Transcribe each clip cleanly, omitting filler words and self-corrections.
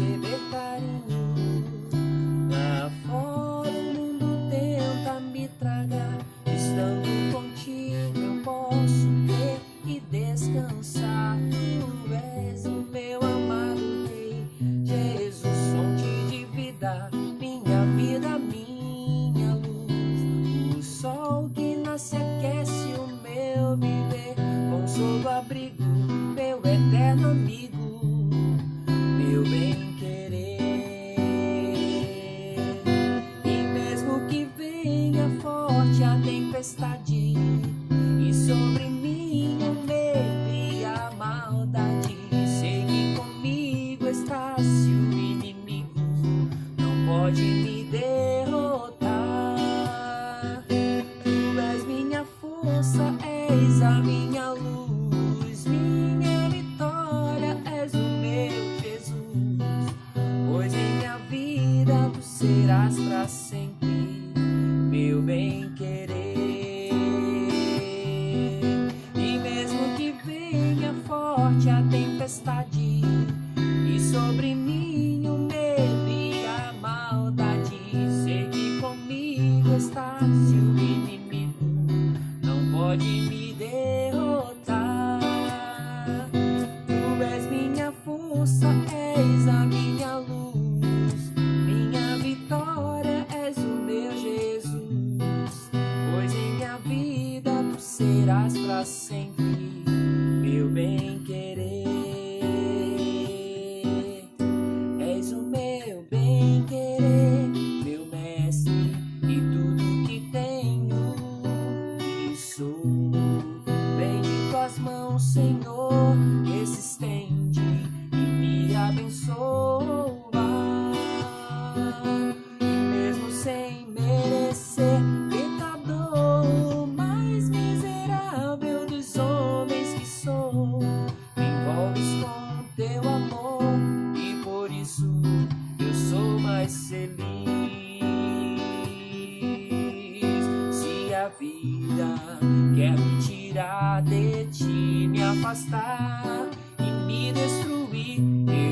receber carinho. Lá fora o mundo tenta me tragar. Estando contigo eu posso ter e descansar. Tu és o meu amado Rei, Jesus, fonte de vida, minha vida, minha luz. O sol que nasce aquece o meu viver, consolo, abrigo, meu eterno amigo, meu bem-querer. E mesmo que venha forte a tempestade e sobre mim o medo e a maldade, sei que comigo estás, se o inimigo não pode me derrotar. Tu és minha força, és a minha luz, minha vitória, és o meu Jesus, pois em minha vida tu serás pra sempre meu bem-querer. E mesmo que venha forte a tempestade e sobre mim o medo e a maldade, sei que comigo estás, e o inimigo não pode me derrotar. Tu és minha força, és a minha luz, minha vitória, és o meu Jesus, pois em minha vida tu serás pra sempre meu bem-querer. És o meu bem-querer, meu mestre e tudo que tenho e sou. Vem de tuas mãos, Senhor, que se estende e me abençoa. E mesmo sem merecer, pecador mais miserável dos homens que sou, me envolves com teu amor e por isso eu sou mais feliz. Se a vida quer me tirar de ti, me afastar e me destruir,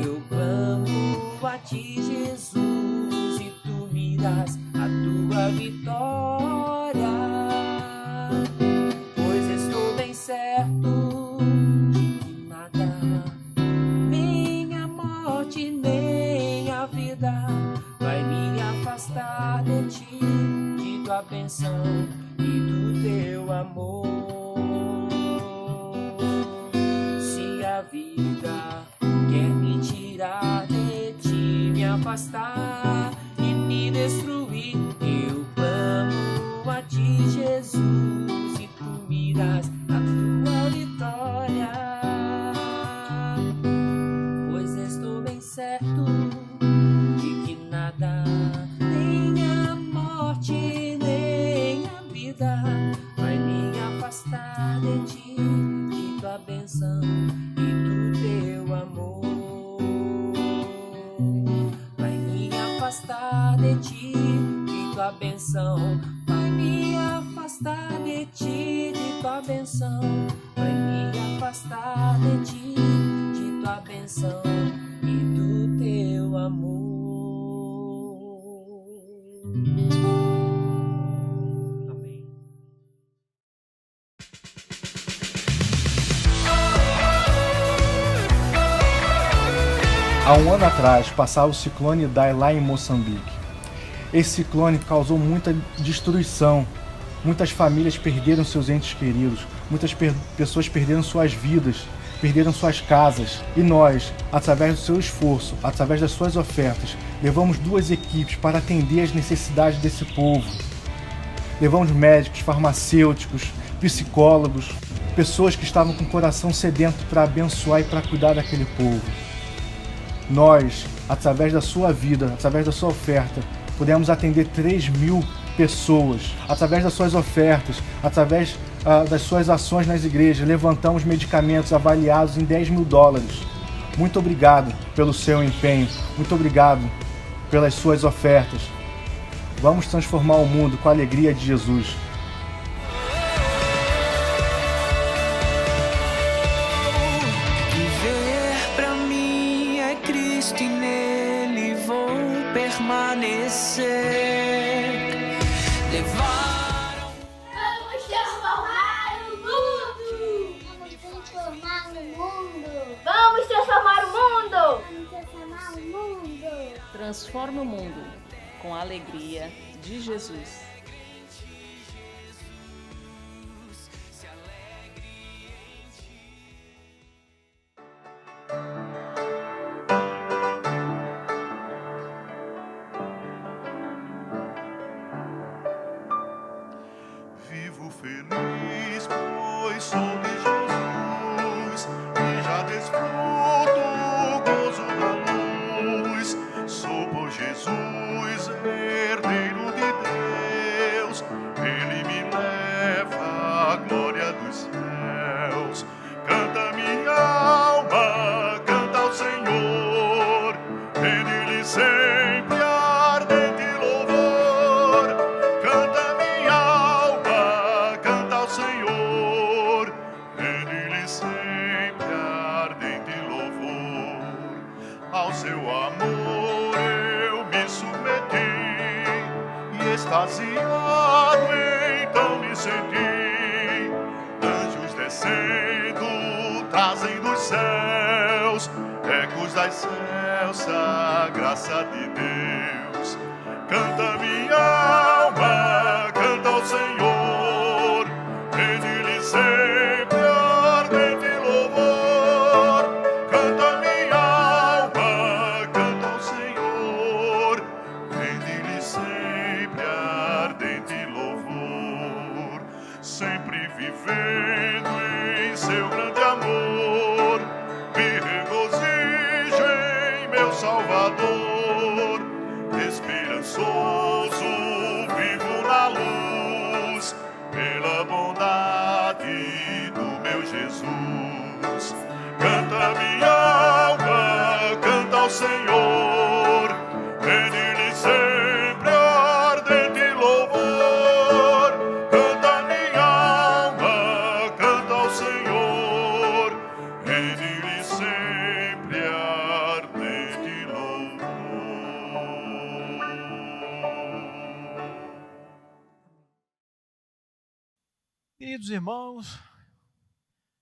eu clamo a ti, Jesus, e tu me das a tua vitória, pois estou bem certo de que nada, nem a morte, nem a vida vai me afastar de ti, de tua bênção e do teu amor. Se a vida quer me tirar de ti, me afastar e me destruir, eu clamo a ti, Jesus, e tu me das a tua vitória, pois estou bem certo de que nada, nem a morte, nem a vida vai me afastar de ti, de tua bênção e do teu amor. Vai me afastar de ti, de tua bênção, vai me afastar de ti, de tua bênção, vai me afastar de ti, de tua bênção e do teu amor. Amém. Há um ano atrás, passava o ciclone Idai lá em Moçambique. Esse ciclone causou muita destruição. Muitas famílias perderam seus entes queridos. Muitas pessoas perderam suas vidas, perderam suas casas. E nós, através do seu esforço, através das suas ofertas, levamos 2 equipes para atender as necessidades desse povo. Levamos médicos, farmacêuticos, psicólogos, pessoas que estavam com o coração sedento para abençoar e para cuidar daquele povo. Nós, através da sua vida, através da sua oferta, pudemos atender 3.000 pessoas. Através das suas ofertas, através das suas ações nas igrejas, levantamos medicamentos avaliados em $10.000. Muito obrigado pelo seu empenho, muito obrigado pelas suas ofertas. Vamos transformar o mundo com a alegria de Jesus. Viver pra mim é Cristo e nele permanecer. Levaram. Vamos transformar o mundo! Vamos transformar o mundo! Vamos transformar o mundo! Vamos transformar o mundo! Transforme o mundo com a alegria de Jesus. Vivo feliz, pois sou de Jesus e já desfruto o gozo da luz. Sou por Jesus, herdeiro de Deus, Ele me leva à glória dos céus. Canta minha alma, canta ao Senhor, rende-lhe sempre ardente louvor. Canta minha alma, canta ao Senhor, rende-lhe sempre ardente louvor. Ao seu amor eu me submeti e extasiado então me senti. Anjos descendo, trazem dos céus ecos da excelsa graça de Deus. Canta minha alma, canta ao Senhor, rende-lhe sempre ardente louvor. Canta minha alma, canta ao Senhor, rende-lhe sempre ardente louvor. Sempre vivendo em seu grande amor, me regozijo em meu Salvador. Esperançoso vivo na luz, pela bondade do meu Jesus. Canta minha alma, canta ao Senhor, rende-lhe sempre ardente louvor. Canta minha alma, canta ao Senhor, rende-lhe sempre ardente louvor. Queridos irmãos,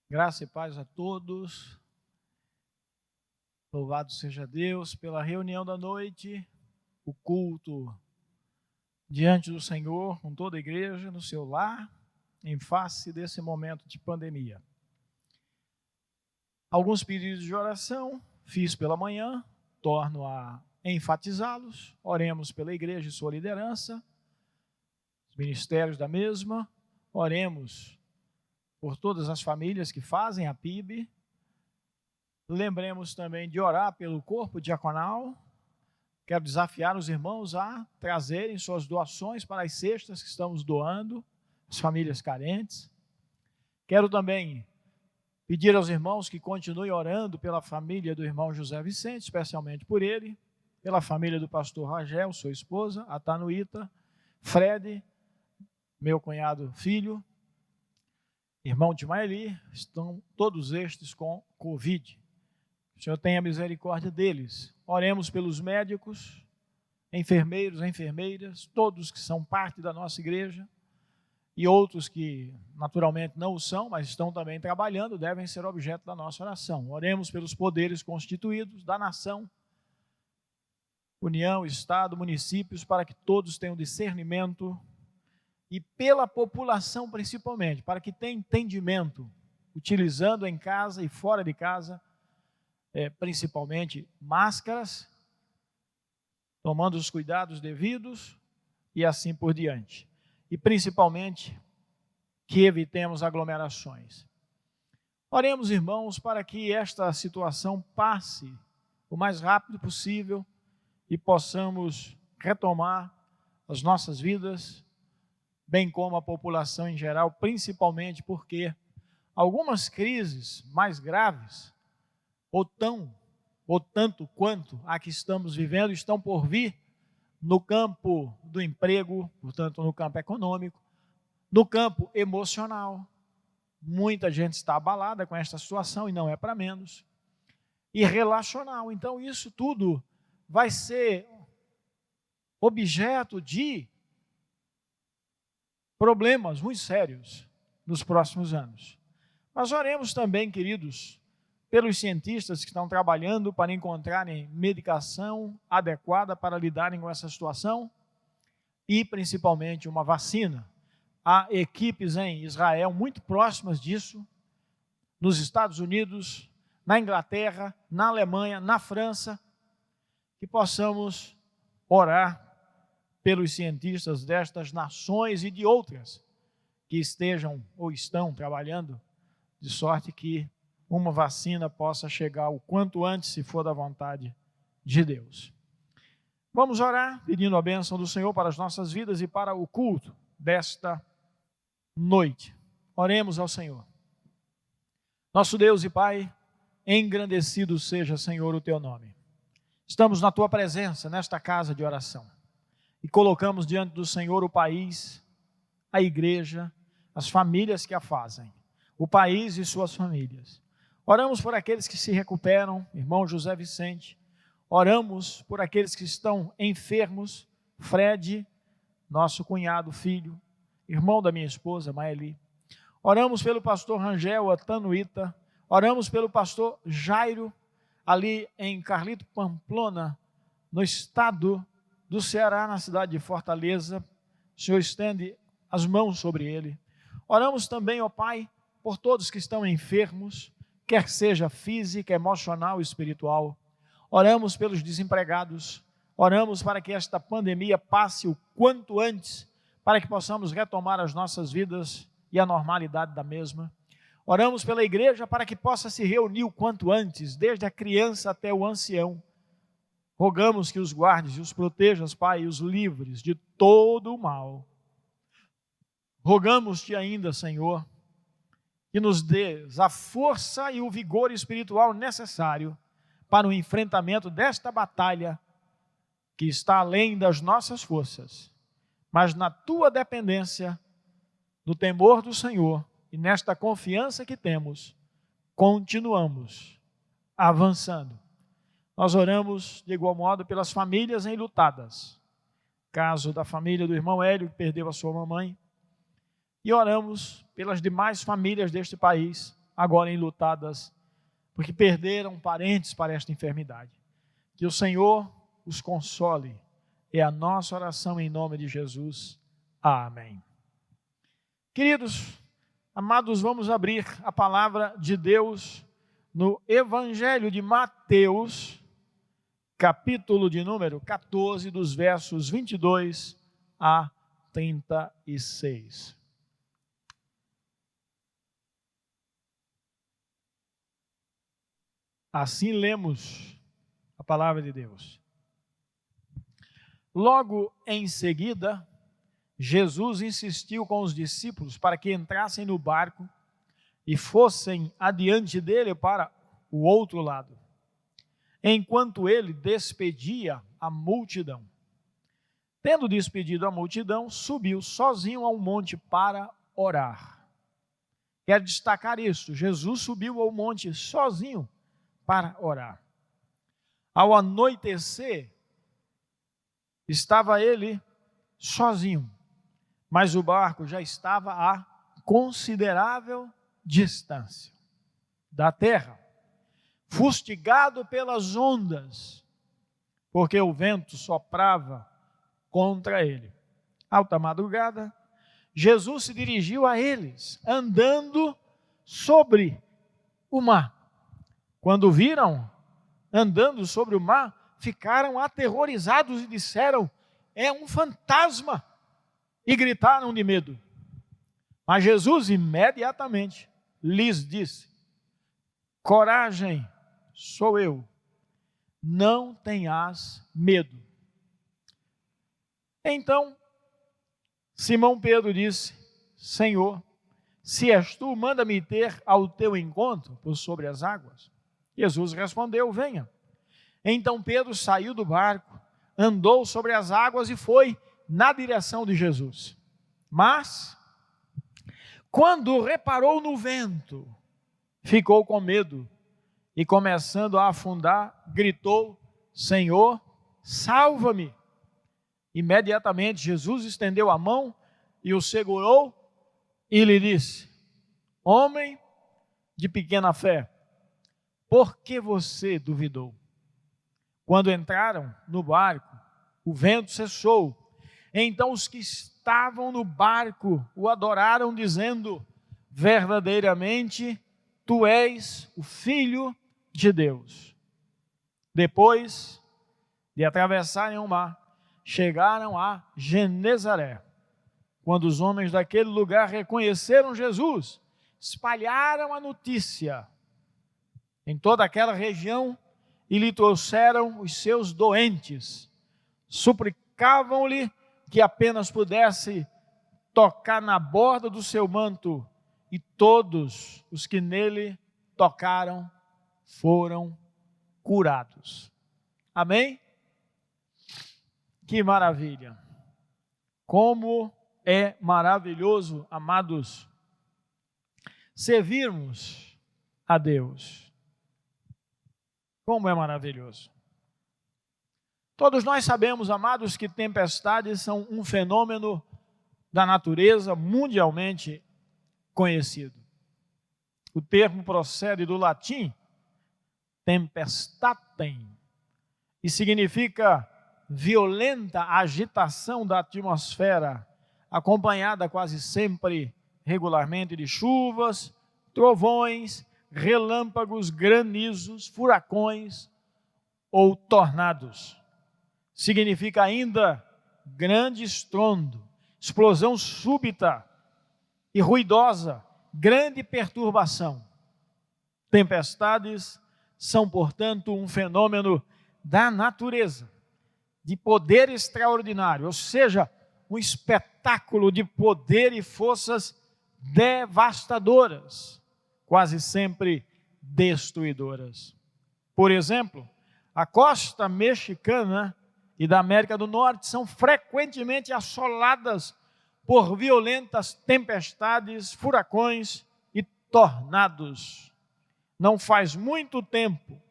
graça e paz a todos. Louvado seja Deus pela reunião da noite, o culto diante do Senhor, com toda a igreja, no seu lar, em face desse momento de pandemia. Alguns pedidos de oração fiz pela manhã, torno a enfatizá-los. Oremos pela igreja e sua liderança, os ministérios da mesma. Oremos por todas as famílias que fazem a PIB. Lembremos também de orar pelo corpo diaconal. Quero desafiar os irmãos a trazerem suas doações para as cestas que estamos doando, as famílias carentes. Quero também pedir aos irmãos que continuem orando pela família do irmão José Vicente, especialmente por ele, pela família do pastor Ragel, sua esposa, a Tanuíta, Fred, meu cunhado filho, irmão de Maeli, estão todos estes com Covid. O Senhor tenha misericórdia deles. Oremos pelos médicos, enfermeiros, enfermeiras, todos que são parte da nossa igreja, e outros que naturalmente não o são, mas estão também trabalhando, devem ser objeto da nossa oração. Oremos pelos poderes constituídos da nação, União, Estado, municípios, para que todos tenham discernimento, e pela população principalmente, para que tenha entendimento, utilizando em casa e fora de casa, principalmente máscaras, tomando os cuidados devidos e assim por diante. E principalmente que evitemos aglomerações. Oremos, irmãos, para que esta situação passe o mais rápido possível e possamos retomar as nossas vidas, bem como a população em geral, principalmente porque algumas crises mais graves, ou tanto quanto a que estamos vivendo, estão por vir no campo do emprego, portanto, no campo econômico, no campo emocional. Muita gente está abalada com esta situação e não é para menos. E relacional. Então, isso tudo vai ser objeto de problemas muito sérios nos próximos anos. Mas oremos também, queridos, pelos cientistas que estão trabalhando para encontrarem medicação adequada para lidarem com essa situação e, principalmente, uma vacina. Há equipes em Israel muito próximas disso, nos Estados Unidos, na Inglaterra, na Alemanha, na França, que possamos orar pelos cientistas destas nações e de outras que estejam ou estão trabalhando, de sorte que uma vacina possa chegar o quanto antes, se for da vontade de Deus. Vamos orar pedindo a bênção do Senhor para as nossas vidas e para o culto desta noite. Oremos ao Senhor. Nosso Deus e Pai, engrandecido seja, Senhor, o Teu nome. Estamos na Tua presença, nesta casa de oração, e colocamos diante do Senhor o país, a igreja, as famílias que a fazem, o país e suas famílias. Oramos por aqueles que se recuperam, irmão José Vicente. Oramos por aqueles que estão enfermos, Fred, nosso cunhado, filho, irmão da minha esposa, Maeli. Oramos pelo pastor Rangel Atanuita. Oramos pelo pastor Jairo, ali em Carlito Pamplona, no estado do Ceará, na cidade de Fortaleza. O Senhor estende as mãos sobre ele. Oramos também, ó Pai, por todos que estão enfermos, quer seja física, emocional e espiritual. Oramos pelos desempregados. Oramos para que esta pandemia passe o quanto antes, para que possamos retomar as nossas vidas e a normalidade da mesma. Oramos pela igreja para que possa se reunir o quanto antes, desde a criança até o ancião. Rogamos que os guardes e os protejas, Pai, e os livres de todo o mal. Rogamos-te ainda, Senhor, que nos dês a força e o vigor espiritual necessário para o enfrentamento desta batalha que está além das nossas forças, mas na tua dependência, no temor do Senhor e nesta confiança que temos, continuamos avançando. Nós oramos de igual modo pelas famílias enlutadas, caso da família do irmão Hélio, que perdeu a sua mamãe, e oramos pelas demais famílias deste país, agora enlutadas, porque perderam parentes para esta enfermidade. Que o Senhor os console, é a nossa oração em nome de Jesus. Amém. Queridos, amados, vamos abrir a palavra de Deus no Evangelho de Mateus, capítulo de número 14, dos versos 22 a 36. Assim lemos a palavra de Deus. Logo em seguida, Jesus insistiu com os discípulos para que entrassem no barco e fossem adiante dele para o outro lado, enquanto ele despedia a multidão. Tendo despedido a multidão, subiu sozinho ao monte para orar. Quero destacar isso, Jesus subiu ao monte sozinho para orar. Ao anoitecer, estava ele sozinho, mas o barco já estava a considerável distância da terra, fustigado pelas ondas, porque o vento soprava contra ele. Alta madrugada, Jesus se dirigiu a eles, andando sobre o mar. Quando viram andando sobre o mar, ficaram aterrorizados e disseram: é um fantasma, e gritaram de medo. Mas Jesus imediatamente lhes disse: coragem, sou eu, não tenhas medo. Então Simão Pedro disse: Senhor, se és tu, manda-me ter ao teu encontro por sobre as águas. Jesus respondeu: venha. Então Pedro saiu do barco, andou sobre as águas e foi na direção de Jesus. Mas, quando reparou no vento, ficou com medo e, começando a afundar, gritou: Senhor, salva-me. Imediatamente Jesus estendeu a mão e o segurou e lhe disse: homem de pequena fé, por que você duvidou? Quando entraram no barco, o vento cessou. Então os que estavam no barco o adoraram, dizendo: verdadeiramente tu és o Filho de Deus. Depois de atravessarem o mar, chegaram a Genezaré. Quando os homens daquele lugar reconheceram Jesus, espalharam a notícia em toda aquela região e lhe trouxeram os seus doentes. Suplicavam-lhe que apenas pudesse tocar na borda do seu manto, e todos os que nele tocaram foram curados. Amém? Que maravilha! Como é maravilhoso, amados, servirmos a Deus. Como é maravilhoso. Todos nós sabemos, amados, que tempestades são um fenômeno da natureza mundialmente conhecido. O termo procede do latim tempestatem e significa violenta agitação da atmosfera, acompanhada quase sempre, regularmente, de chuvas, trovões, relâmpagos, granizos, furacões ou tornados. Significa ainda grande estrondo, explosão súbita e ruidosa, grande perturbação. Tempestades são, portanto, um fenômeno da natureza, de poder extraordinário, ou seja, um espetáculo de poder e forças devastadoras, quase sempre destruidoras. Por exemplo, a costa mexicana e da América do Norte são frequentemente assoladas por violentas tempestades, furacões e tornados. Não faz muito tempo,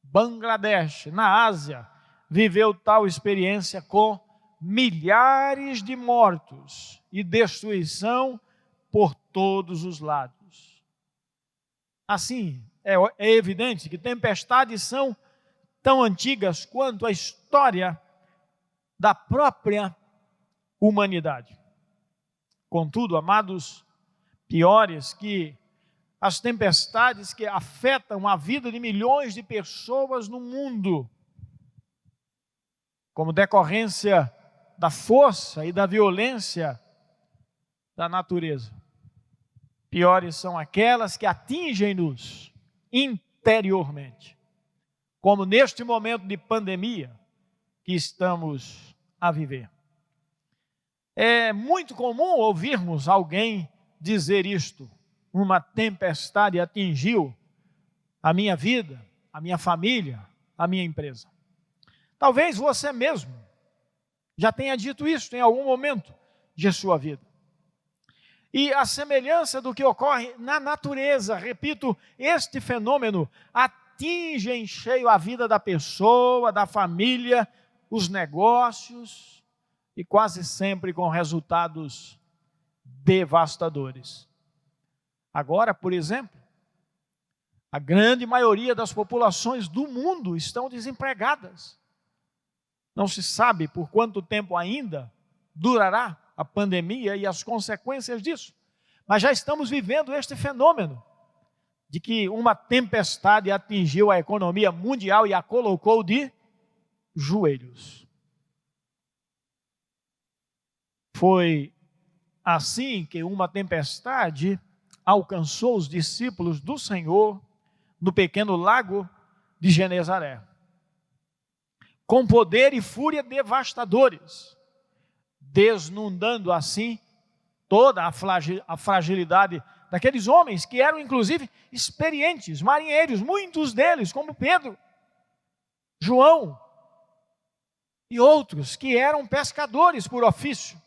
Bangladesh, na Ásia, viveu tal experiência com milhares de mortos e destruição por todos os lados. Assim, é evidente que tempestades são tão antigas quanto a história da própria humanidade. Contudo, amados, piores que as tempestades que afetam a vida de milhões de pessoas no mundo, como decorrência da força e da violência da natureza. Piores são aquelas que atingem-nos interiormente, como neste momento de pandemia que estamos a viver. É muito comum ouvirmos alguém dizer isto: uma tempestade atingiu a minha vida, a minha família, a minha empresa. Talvez você mesmo já tenha dito isso em algum momento de sua vida. E a semelhança do que ocorre na natureza, repito, este fenômeno atinge em cheio a vida da pessoa, da família, os negócios, e quase sempre com resultados devastadores. Agora, por exemplo, a grande maioria das populações do mundo estão desempregadas. Não se sabe por quanto tempo ainda durará a pandemia e as consequências disso, mas já estamos vivendo este fenômeno de que uma tempestade atingiu a economia mundial e a colocou de joelhos. Foi assim que uma tempestade alcançou os discípulos do Senhor no pequeno lago de Genezaré, com poder e fúria devastadores, desnudando assim toda a fragilidade daqueles homens que eram inclusive experientes, marinheiros, muitos deles, como Pedro, João e outros que eram pescadores por ofício.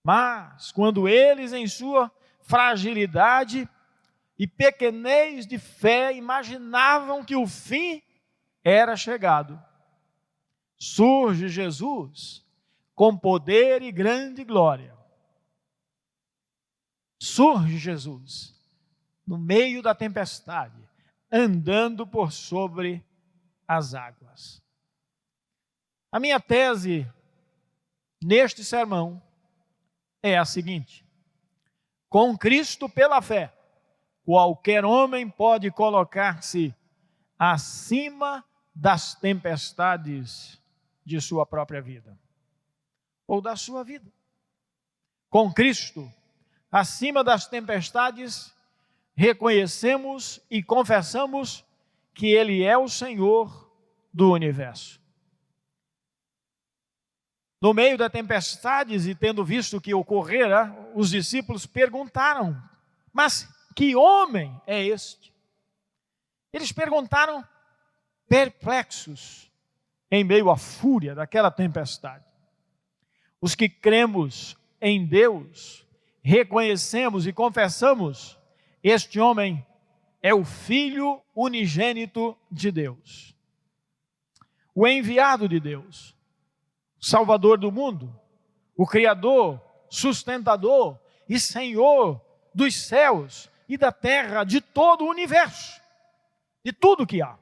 Mas quando eles, em sua fragilidade e pequenez de fé, imaginavam que o fim era chegado, surge Jesus com poder e grande glória. Surge Jesus no meio da tempestade, andando por sobre as águas. A minha tese neste sermão é a seguinte: com Cristo pela fé, qualquer homem pode colocar-se acima das tempestades de sua própria vida, ou da sua vida. Com Cristo, acima das tempestades, reconhecemos e confessamos que Ele é o Senhor do universo. No meio das tempestades, e tendo visto o que ocorrera, os discípulos perguntaram: mas que homem é este? Eles perguntaram perplexos, em meio à fúria daquela tempestade. Os que cremos em Deus, reconhecemos e confessamos: este homem é o Filho unigênito de Deus, o enviado de Deus, o Salvador do mundo, o Criador, sustentador e Senhor dos céus e da terra, de todo o universo, de tudo que há.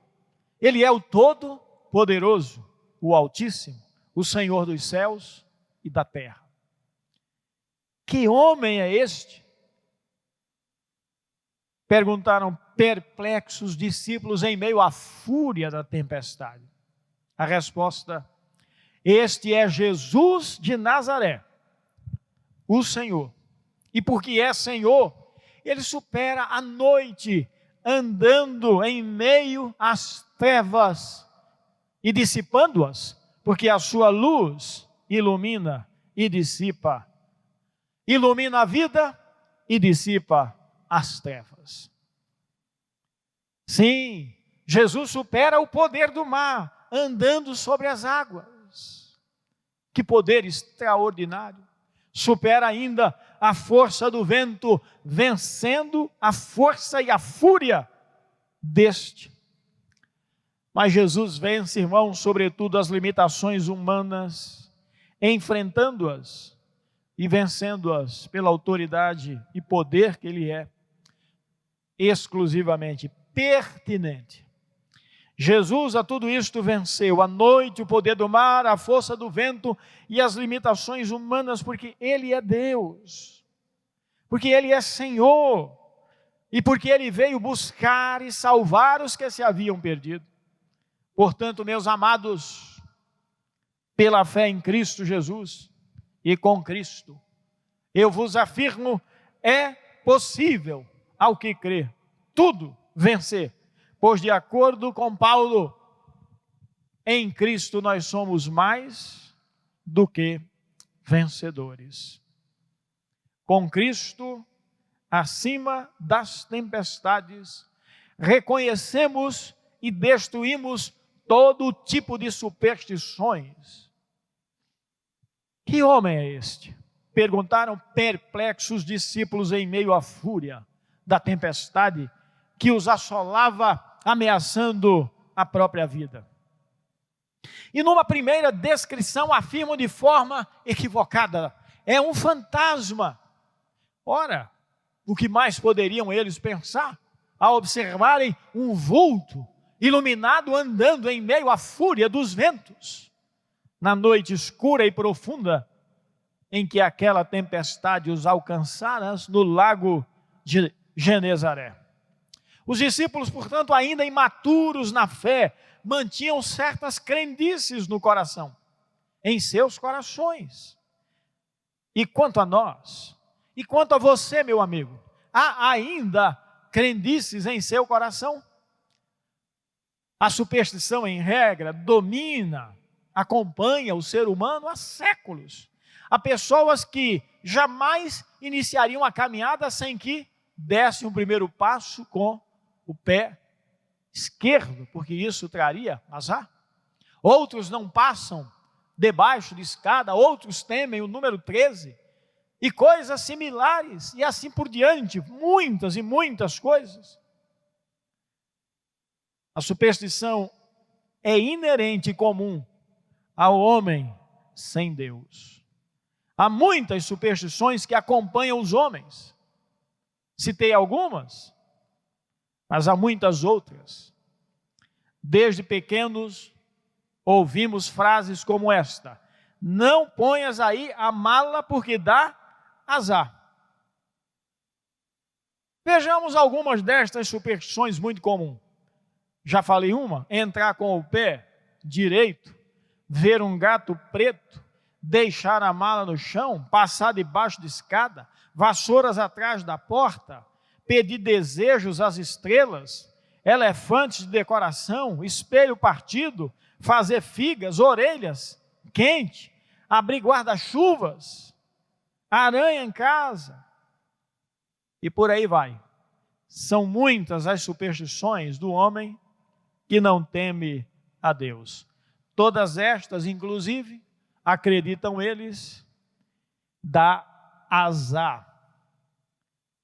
Ele é o Todo-Poderoso, o Altíssimo, o Senhor dos céus e da terra. Que homem é este? Perguntaram perplexos discípulos em meio à fúria da tempestade. A resposta: este é Jesus de Nazaré, o Senhor. E porque é Senhor, Ele supera a noite andando em meio às trevas e dissipando-as, porque a sua luz ilumina e dissipa. Ilumina a vida e dissipa as trevas. Sim, Jesus supera o poder do mar, andando sobre as águas. Que poder extraordinário! Supera ainda a força do vento, vencendo a força e a fúria deste. Mas Jesus vence, irmãos, sobretudo as limitações humanas, enfrentando-as e vencendo-as pela autoridade e poder que Ele é exclusivamente pertinente. Jesus a tudo isto venceu, a noite, o poder do mar, a força do vento e as limitações humanas, porque Ele é Deus, porque Ele é Senhor, e porque Ele veio buscar e salvar os que se haviam perdido. Portanto, meus amados, pela fé em Cristo Jesus e com Cristo, eu vos afirmo, é possível ao que crê tudo vencer. Pois de acordo com Paulo, em Cristo nós somos mais do que vencedores. Com Cristo, acima das tempestades, reconhecemos e destruímos todo tipo de superstições. Que homem é este? Perguntaram perplexos discípulos em meio à fúria da tempestade que os assolava, ameaçando a própria vida. E numa primeira descrição afirmam de forma equivocada: é um fantasma. Ora, o que mais poderiam eles pensar ao observarem um vulto iluminado andando em meio à fúria dos ventos, na noite escura e profunda em que aquela tempestade os alcançara no lago de Genezaré. Os discípulos, portanto, ainda imaturos na fé, mantinham certas crendices no coração, em seus corações. E quanto a nós, e quanto a você, meu amigo, há ainda crendices em seu coração? A superstição, em regra, domina, acompanha o ser humano há séculos. Há pessoas que jamais iniciariam a caminhada sem que dessem um primeiro passo com o pé esquerdo, porque isso traria azar. Outros não passam debaixo de escada, outros temem o número 13, e coisas similares, e assim por diante, muitas e muitas coisas. A superstição é inerente e comum ao homem sem Deus. Há muitas superstições que acompanham os homens. Citei algumas, mas há muitas outras. Desde pequenos, ouvimos frases como esta: não ponhas aí a mala porque dá azar. Vejamos algumas destas superstições muito comuns. Já falei uma: entrar com o pé direito, ver um gato preto, deixar a mala no chão, passar debaixo de escada, vassouras atrás da porta, pedir desejos às estrelas, elefantes de decoração, espelho partido, fazer figas, orelhas quente, abrir guarda-chuvas, aranha em casa, e por aí vai. São muitas as superstições do homem que não teme a Deus. Todas estas, inclusive, acreditam eles, dá azar.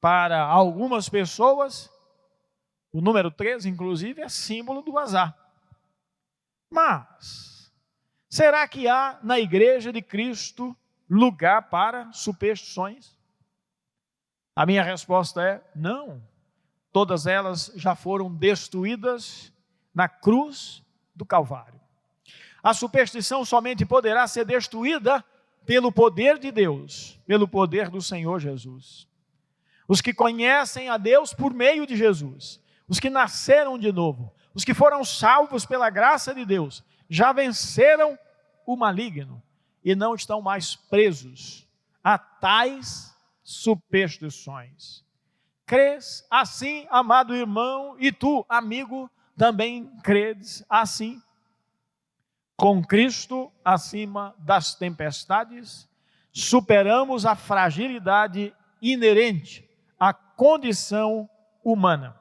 Para algumas pessoas, o número 13, inclusive, é símbolo do azar. Mas, será que há na Igreja de Cristo lugar para superstições? A minha resposta é não. Todas elas já foram destruídas na cruz do Calvário. A superstição somente poderá ser destruída pelo poder de Deus, pelo poder do Senhor Jesus. Os que conhecem a Deus por meio de Jesus, os que nasceram de novo, os que foram salvos pela graça de Deus, já venceram o maligno e não estão mais presos a tais superstições. Crês assim, amado irmão, e tu, amigo, também credes assim? Com Cristo acima das tempestades, superamos a fragilidade inerente à condição humana.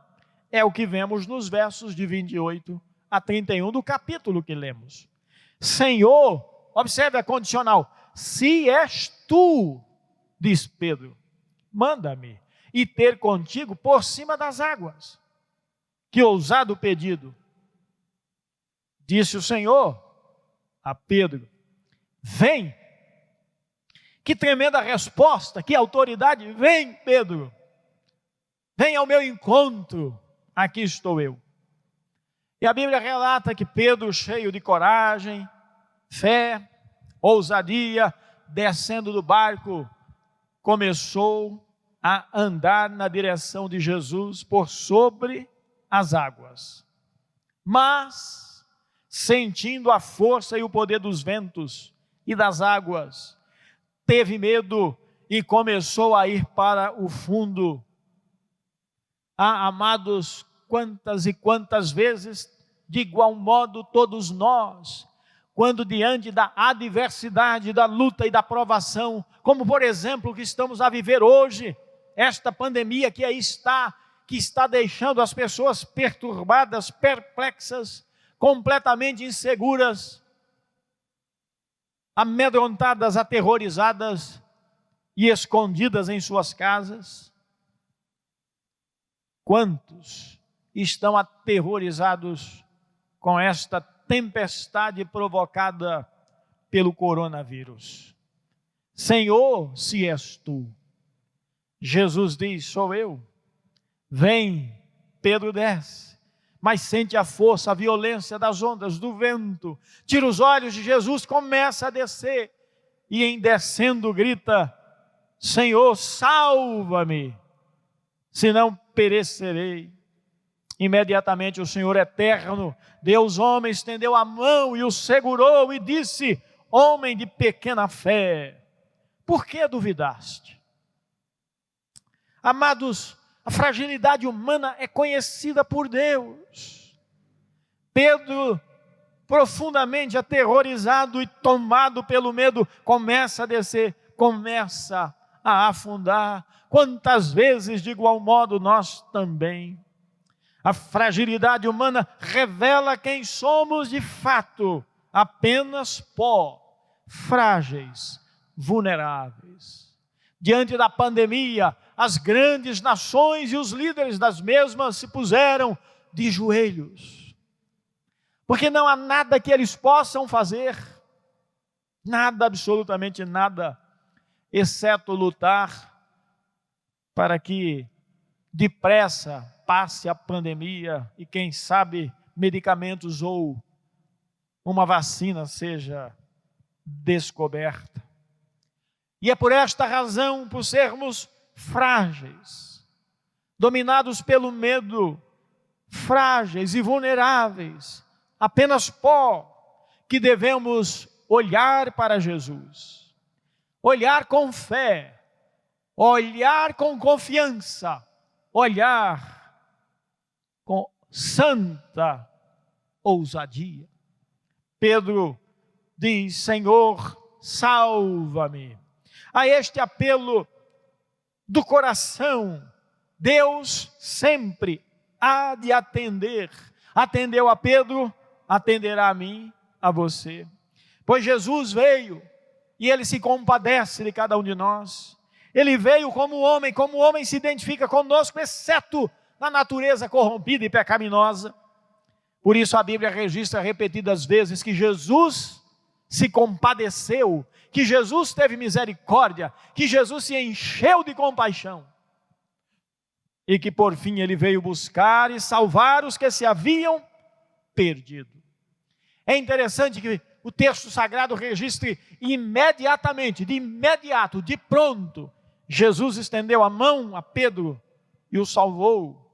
É o que vemos nos versos de 28 a 31 do capítulo que lemos. Senhor, observe a condicional, se és tu, diz Pedro, manda-me e ter contigo por cima das águas. Que ousado pedido. Disse o Senhor a Pedro, vem. Que tremenda resposta, que autoridade. Vem, Pedro, vem ao meu encontro, aqui estou eu. E a Bíblia relata que Pedro, cheio de coragem, fé, ousadia, descendo do barco, começou a andar na direção de Jesus por sobre as águas. Mas, sentindo a força e o poder dos ventos e das águas, teve medo e começou a ir para o fundo. Amados, quantas e quantas vezes, de igual modo, todos nós, quando diante da adversidade, da luta e da provação, como por exemplo o que estamos a viver hoje, esta pandemia que aí está, que está deixando as pessoas perturbadas, perplexas, completamente inseguras, amedrontadas, aterrorizadas e escondidas em suas casas. Quantos estão aterrorizados com esta tempestade provocada pelo coronavírus? Senhor, se és tu. Jesus diz, sou eu. Vem, Pedro desce, mas sente a força, a violência das ondas, do vento. Tira os olhos de Jesus, começa a descer, e em descendo grita, Senhor, salva-me, senão perecerei. Imediatamente o Senhor eterno, Deus homem, estendeu a mão e o segurou e disse, homem de pequena fé, por que duvidaste? Amados, a fragilidade humana é conhecida por Deus. Pedro, profundamente aterrorizado e tomado pelo medo, começa a descer, começa a afundar. Quantas vezes, de igual modo, nós também. A fragilidade humana revela quem somos de fato, apenas pó, frágeis, vulneráveis. Diante da pandemia, as grandes nações e os líderes das mesmas se puseram de joelhos, porque não há nada que eles possam fazer, Nada, absolutamente nada, exceto lutar para que depressa passe a pandemia e, quem sabe, medicamentos ou uma vacina seja descoberta. E é por esta razão, por sermos frágeis, dominados pelo medo, frágeis e vulneráveis, apenas pó, que devemos olhar para Jesus, olhar com fé, olhar com confiança, olhar com santa ousadia. Pedro diz: Senhor, salva-me. A este apelo do coração, Deus sempre há de atender. Atendeu a Pedro, atenderá a mim, a você. Pois Jesus veio e Ele se compadece de cada um de nós. Ele veio como homem se identifica conosco, exceto na natureza corrompida e pecaminosa. Por isso a Bíblia registra repetidas vezes que Jesus se compadeceu, que Jesus teve misericórdia, que Jesus se encheu de compaixão. E que por fim Ele veio buscar e salvar os que se haviam perdido. É interessante que o texto sagrado registre imediatamente, de imediato, de pronto, Jesus estendeu a mão a Pedro e o salvou.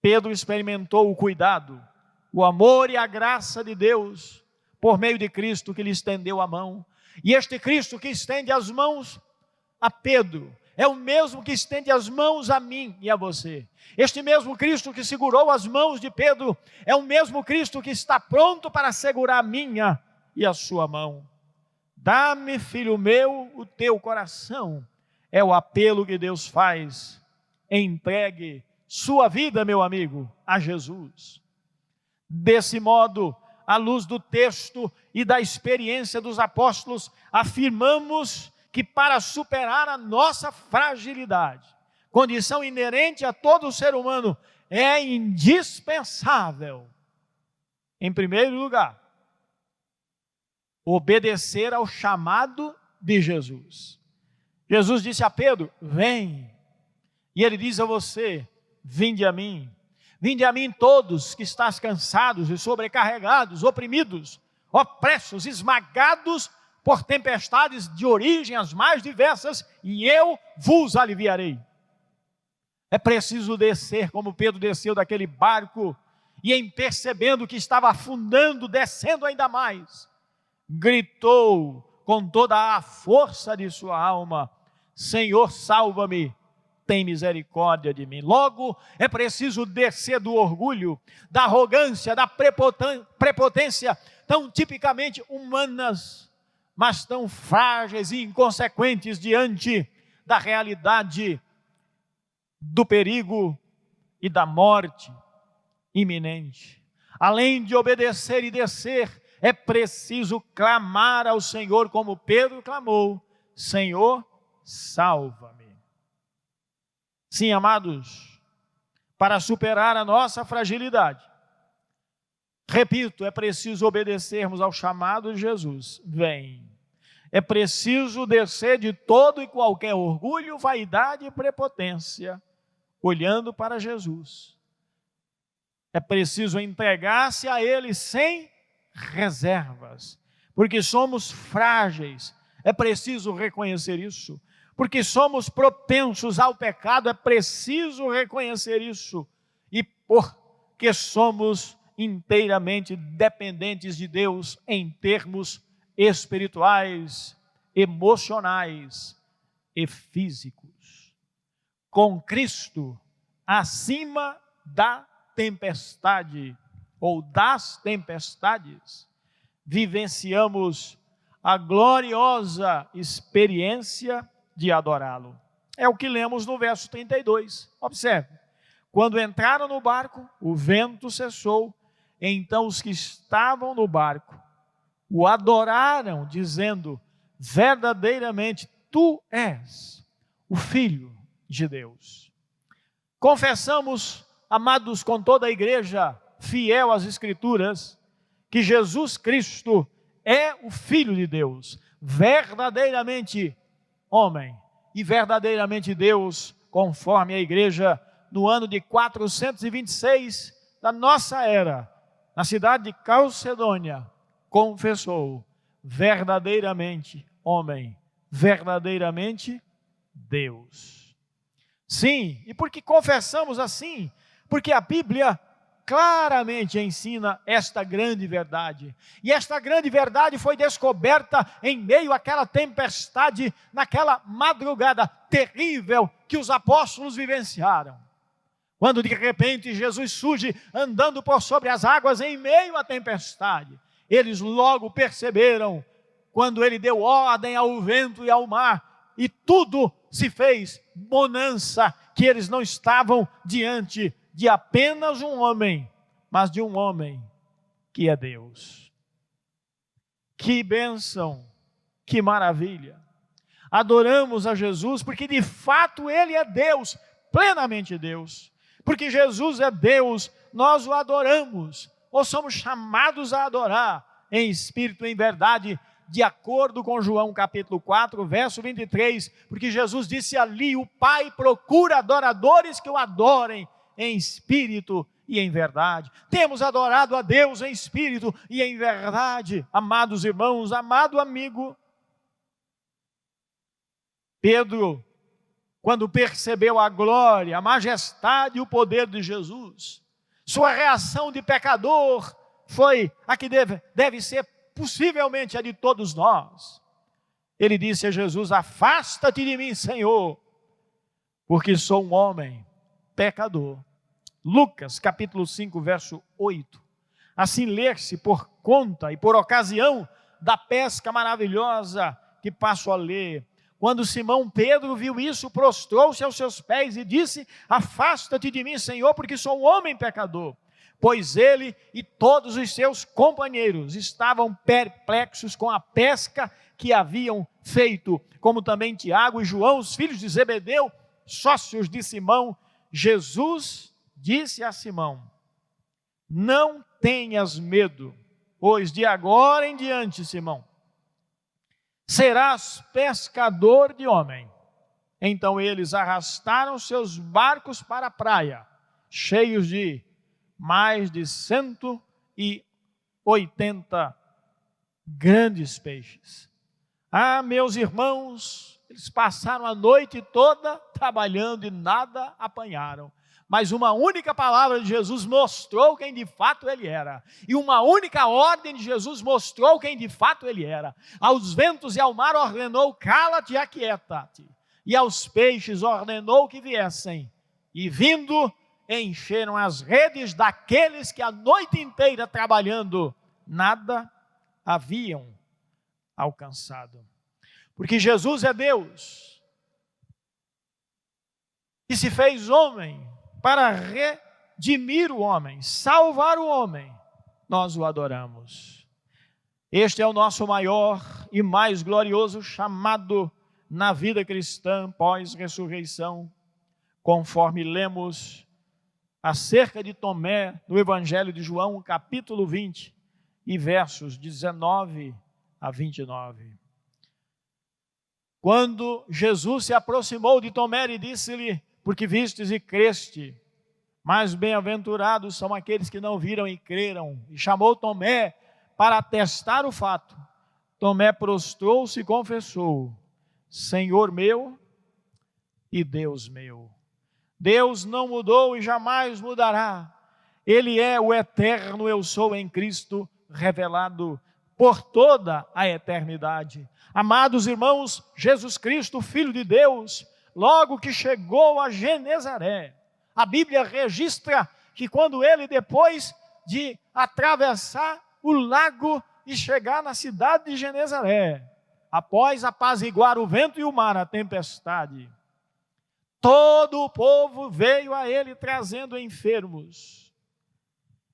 Pedro experimentou o cuidado, o amor e a graça de Deus por meio de Cristo que lhe estendeu a mão. E este Cristo que estende as mãos a Pedro é o mesmo que estende as mãos a mim e a você. Este mesmo Cristo que segurou as mãos de Pedro é o mesmo Cristo que está pronto para segurar a minha e a sua mão. Dá-me, filho meu, o teu coração. É o apelo que Deus faz. Entregue sua vida, meu amigo, a Jesus. Desse modo, à luz do texto e da experiência dos apóstolos, afirmamos que para superar a nossa fragilidade, condição inerente a todo ser humano, é indispensável, em primeiro lugar, obedecer ao chamado de Jesus. Jesus disse a Pedro: vem. E Ele diz a você: vinde a mim. Vinde a mim todos que estáis cansados e sobrecarregados, oprimidos, opressos, esmagados por tempestades de origem as mais diversas, e eu vos aliviarei. É preciso descer, como Pedro desceu daquele barco, e em percebendo que estava afundando, descendo ainda mais, gritou com toda a força de sua alma: Senhor, salva-me, tem misericórdia de mim. Logo, é preciso descer do orgulho, da arrogância, da prepotência, tão tipicamente humanas, mas tão frágeis e inconsequentes diante da realidade do perigo e da morte iminente. Além de obedecer e descer, é preciso clamar ao Senhor como Pedro clamou: Senhor, salva-me. Sim, amados, para superar a nossa fragilidade, repito, é preciso obedecermos ao chamado de Jesus: vem. É preciso descer de todo e qualquer orgulho, vaidade e prepotência, olhando para Jesus. É preciso entregar-se a Ele sem reservas, porque somos frágeis. É preciso reconhecer isso. Porque somos propensos ao pecado, é preciso reconhecer isso. E porque somos inteiramente dependentes de Deus em termos espirituais, emocionais e físicos. Com Cristo acima da tempestade ou das tempestades, vivenciamos a gloriosa experiência de adorá-lo. É o que lemos no verso 32. Observe: quando entraram no barco, o vento cessou, então os que estavam no barco o adoraram, dizendo: verdadeiramente tu és o Filho de Deus. Confessamos, amados, com toda a igreja fiel às Escrituras, que Jesus Cristo é o Filho de Deus, verdadeiramente homem e verdadeiramente Deus, conforme a igreja no ano de 426 da nossa era, na cidade de Calcedônia, confessou: verdadeiramente homem, verdadeiramente Deus. Sim, e por que confessamos assim? Porque a Bíblia claramente ensina esta grande verdade. E esta grande verdade foi descoberta em meio àquela tempestade, naquela madrugada terrível que os apóstolos vivenciaram. Quando de repente Jesus surge andando por sobre as águas em meio à tempestade, eles logo perceberam, quando ele deu ordem ao vento e ao mar, e tudo se fez bonança, que eles não estavam diante de apenas um homem, mas de um homem que é Deus. Que bênção, que maravilha! Adoramos a Jesus porque de fato Ele é Deus, plenamente Deus. Porque Jesus é Deus, nós o adoramos, ou somos chamados a adorar em espírito e em verdade, de acordo com João capítulo 4, verso 23, porque Jesus disse ali: o Pai procura adoradores que o adorem em espírito e em verdade. Temos adorado a Deus em espírito e em verdade, amados irmãos, amado amigo. Pedro, quando percebeu a glória, a majestade e o poder de Jesus, sua reação de pecador foi a que deve ser possivelmente a de todos nós. Ele disse a Jesus: afasta-te de mim, Senhor, porque sou um homem pecador. Lucas capítulo 5, verso 8. Assim ler-se por conta e por ocasião da pesca maravilhosa que passo a ler. Quando Simão Pedro viu isso, prostrou-se aos seus pés e disse: afasta-te de mim, Senhor, porque sou um homem pecador. Pois ele e todos os seus companheiros estavam perplexos com a pesca que haviam feito, como também Tiago e João, os filhos de Zebedeu, sócios de Simão. Jesus disse a Simão: não tenhas medo, pois de agora em diante, Simão, serás pescador de homem. Então eles arrastaram seus barcos para a praia, cheios de mais de 180 grandes peixes. Ah, meus irmãos, eles passaram a noite toda trabalhando e nada apanharam. Mas uma única palavra de Jesus mostrou quem de fato Ele era. E uma única ordem de Jesus mostrou quem de fato Ele era. Aos ventos e ao mar ordenou: cala-te e aquieta-te. E aos peixes ordenou que viessem. E vindo, encheram as redes daqueles que a noite inteira trabalhando nada haviam alcançado. Porque Jesus é Deus, que se fez homem para redimir o homem, salvar o homem. Nós o adoramos. Este é o nosso maior e mais glorioso chamado na vida cristã pós-ressurreição, conforme lemos acerca de Tomé no Evangelho de João, capítulo 20, e versos 19 a 29. Quando Jesus se aproximou de Tomé e disse-lhe: porque vistes e creste, mas bem-aventurados são aqueles que não viram e creram. E chamou Tomé para atestar o fato. Tomé prostrou-se e confessou: Senhor meu e Deus meu. Deus não mudou e jamais mudará. Ele é o eterno eu sou em Cristo, revelado por toda a eternidade. Amados irmãos, Jesus Cristo, Filho de Deus, logo que chegou a Genezaré, a Bíblia registra que quando ele, depois de atravessar o lago e chegar na cidade de Genezaré, após apaziguar o vento e o mar, a tempestade, todo o povo veio a ele trazendo enfermos.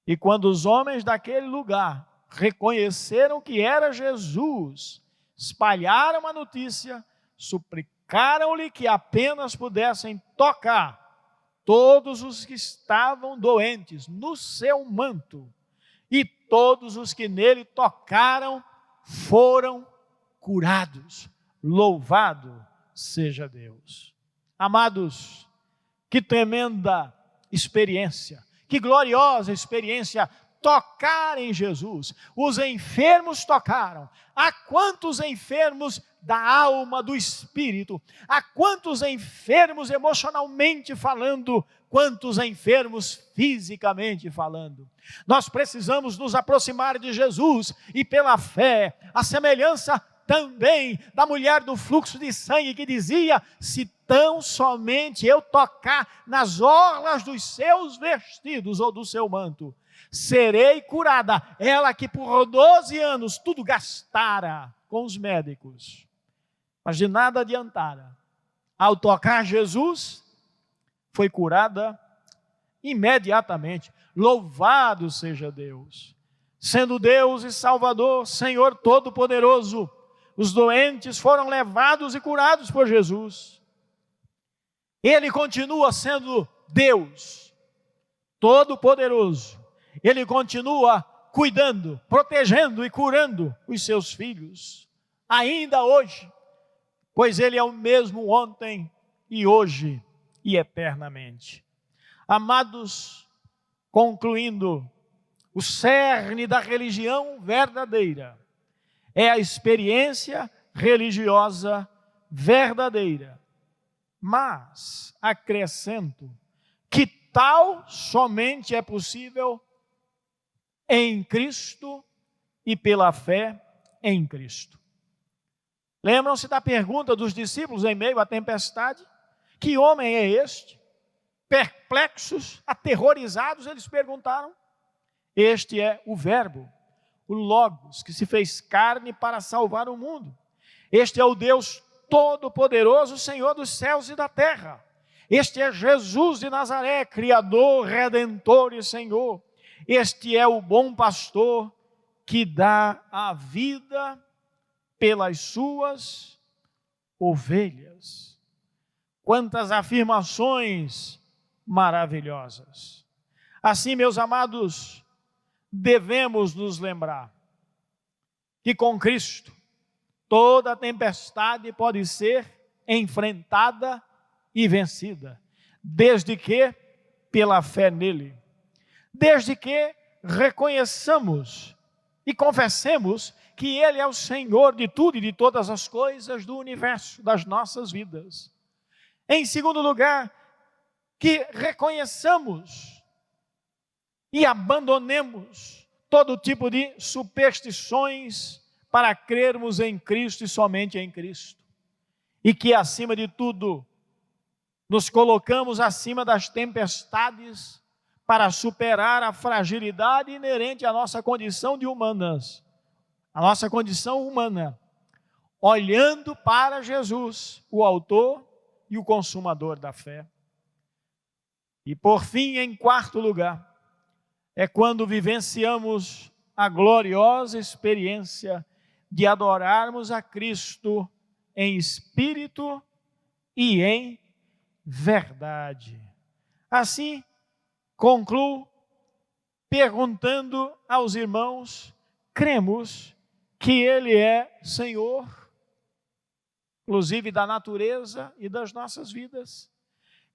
E quando os homens daquele lugar reconheceram que era Jesus, espalharam a notícia, suplicaram-lhe que apenas pudessem tocar todos os que estavam doentes no seu manto. E todos os que nele tocaram foram curados. Louvado seja Deus. Amados, que tremenda experiência, que gloriosa experiência tocar em Jesus. Os enfermos tocaram. Há quantos enfermos da alma, do espírito? Há quantos enfermos emocionalmente falando? Quantos enfermos fisicamente falando? Nós precisamos nos aproximar de Jesus e pela fé, a semelhança também da mulher do fluxo de sangue que dizia: se tão somente eu tocar nas orlas dos seus vestidos ou do seu manto, serei curada. Ela que por 12 anos tudo gastara com os médicos, mas de nada adiantara. Ao tocar Jesus, foi curada imediatamente. Louvado seja Deus. Sendo Deus e Salvador, Senhor Todo-Poderoso, os doentes foram levados e curados por Jesus. Ele continua sendo Deus Todo-Poderoso. Ele continua cuidando, protegendo e curando os seus filhos, ainda hoje, pois Ele é o mesmo ontem e hoje e eternamente. Amados, concluindo, o cerne da religião verdadeira é a experiência religiosa verdadeira. Mas acrescento que tal somente é possível em Cristo e pela fé em Cristo. Lembram-se da pergunta dos discípulos em meio à tempestade? Que homem é este? Perplexos, aterrorizados, eles perguntaram. Este é o Verbo, o Logos, que se fez carne para salvar o mundo. Este é o Deus Todo-Poderoso, Senhor dos céus e da terra. Este é Jesus de Nazaré, Criador, Redentor e Senhor. Este é o bom pastor que dá a vida pelas suas ovelhas. Quantas afirmações maravilhosas. Assim, meus amados, devemos nos lembrar que com Cristo toda tempestade pode ser enfrentada e vencida, desde que pela fé nele, desde que reconheçamos e confessemos que Ele é o Senhor de tudo e de todas as coisas do universo, das nossas vidas. Em segundo lugar, que reconheçamos e abandonemos todo tipo de superstições para crermos em Cristo e somente em Cristo. E que, acima de tudo, nos colocamos acima das tempestades para superar a fragilidade inerente à nossa condição de humanas, a nossa condição humana, olhando para Jesus, o autor e o consumador da fé. E por fim, em quarto lugar, é quando vivenciamos a gloriosa experiência de adorarmos a Cristo em espírito e em verdade. Assim, concluo perguntando aos irmãos: cremos que Ele é Senhor, inclusive da natureza e das nossas vidas?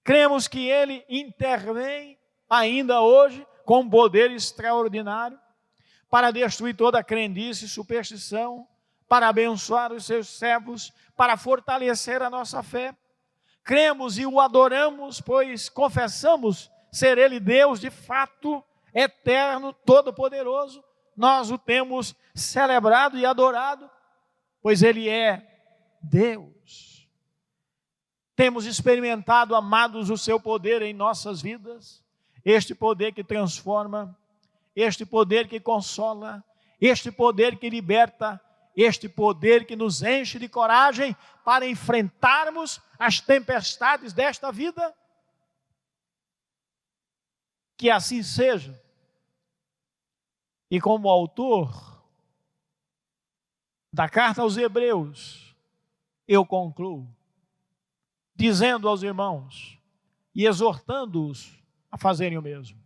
Cremos que Ele intervém ainda hoje com poder extraordinário para destruir toda a crendice e superstição, para abençoar os seus servos, para fortalecer a nossa fé? Cremos e o adoramos, pois confessamos ser Ele Deus de fato, eterno, todo-poderoso. Nós o temos celebrado e adorado, pois Ele é Deus. Temos experimentado, amados, o seu poder em nossas vidas, este poder que transforma, este poder que consola, este poder que liberta, este poder que nos enche de coragem para enfrentarmos as tempestades desta vida. Que assim seja. E como autor da carta aos Hebreus, eu concluo dizendo aos irmãos e exortando-os a fazerem o mesmo.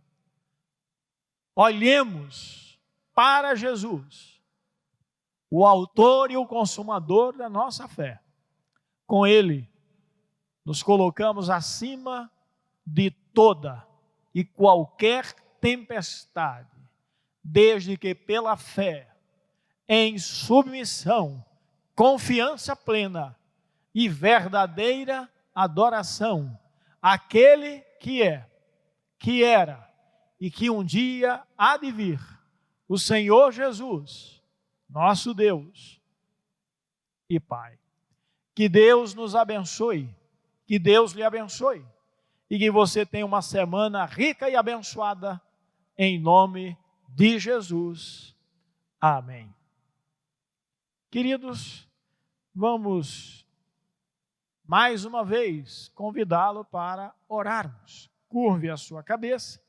Olhemos para Jesus, o autor e o consumador da nossa fé. Com Ele, nos colocamos acima de toda e qualquer tempestade, desde que pela fé, em submissão, confiança plena e verdadeira adoração, aquele que é, que era e que um dia há de vir, o Senhor Jesus, nosso Deus e Pai. Que Deus nos abençoe, que Deus lhe abençoe e que você tenha uma semana rica e abençoada, em nome de Jesus. Amém. Queridos, vamos mais uma vez convidá-lo para orarmos. Curve a sua cabeça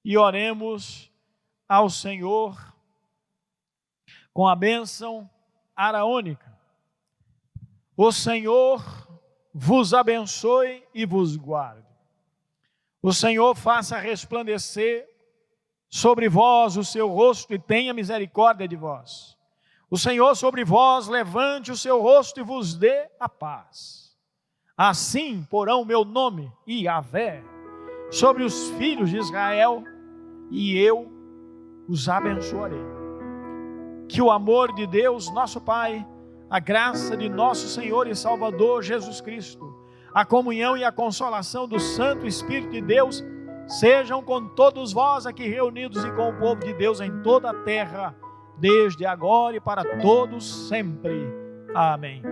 e oremos ao Senhor com a bênção araônica. O Senhor vos abençoe e vos guarde. O Senhor faça resplandecer sobre vós o seu rosto e tenha misericórdia de vós. O Senhor sobre vós levante o seu rosto e vos dê a paz. Assim porão o meu nome, Yahvé, sobre os filhos de Israel, e eu os abençoarei. Que o amor de Deus, nosso Pai, a graça de nosso Senhor e Salvador Jesus Cristo, a comunhão e a consolação do Santo Espírito de Deus, sejam com todos vós aqui reunidos e com o povo de Deus em toda a terra, desde agora e para todos sempre. Amém.